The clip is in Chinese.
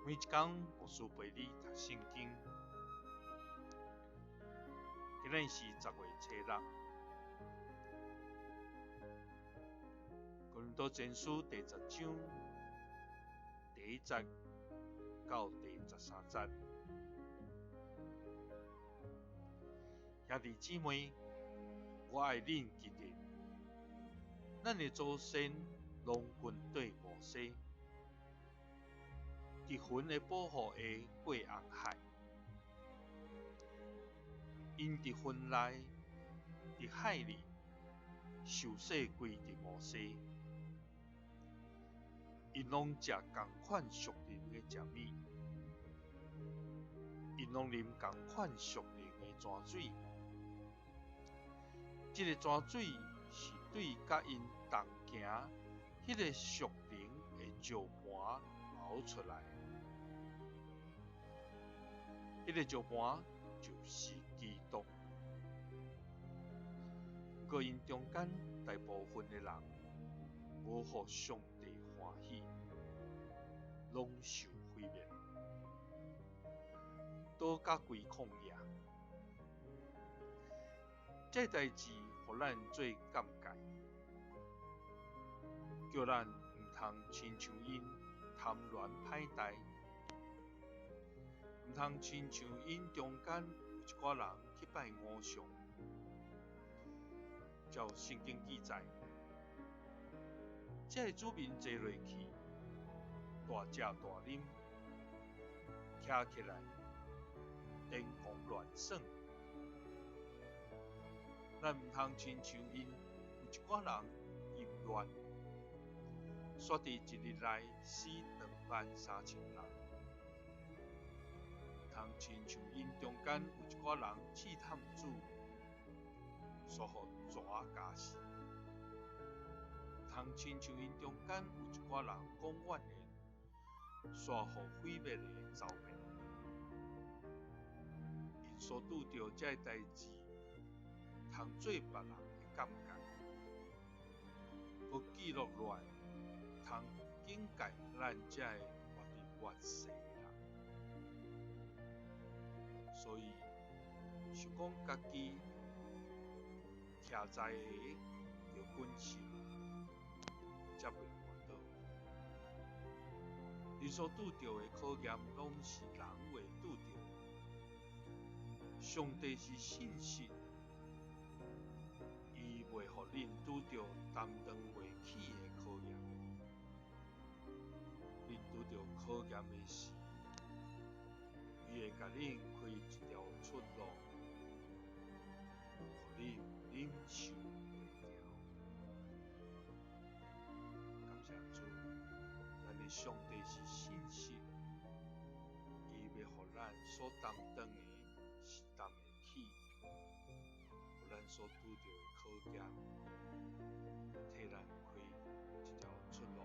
每一天，牧师陪你读圣经。今日是10月初6，哥林多前书第10章第1节到第13节。兄弟姊妹，我爱恁记得，咱的祖先拢军队摩西，伫云的保护下过红海，因伫云内、伫海里受洗归伫摩西，因拢食同款属灵的食物，因拢啉同款属灵的泉水。这个泉水是对甲因同行迄个属灵的石盘流出来。迄个石盘就是基督。不过因中间大部分的人无互上帝欢喜，拢受毁灭，倒甲归旷野。这代志互咱做鉴戒，叫咱毋通亲像因贪恋歹代，毋通亲像因中间有一寡人去拜偶像。照圣经记载，这主民坐落去，大食大啉，徛起来，癫狂乱耍。咱毋通亲像因有一寡人淫乱，煞伫一日内死23000人。毋通亲像因中间有一寡人试探主，煞互蛇咬死。毋通亲像因中间有一寡人讲怨言，煞互毁灭的走灭。因所拄着这代志，通做别人的鉴戒，佮记录落来，通警戒咱这个活伫劣势的人。所以，是讲家己徛在下要谨慎，才袂滑倒。你所拄着的考验，拢是人为拄着的。上帝是信实，伊袂互恁拄着担当袂起的考验。恁拄着考验的时，伊会甲恁开一条出路，互恁忍受袂了。感谢主，咱的上帝是信实，伊要互咱所担当的是担会起，互咱所拄着的考验，替咱开一条出路。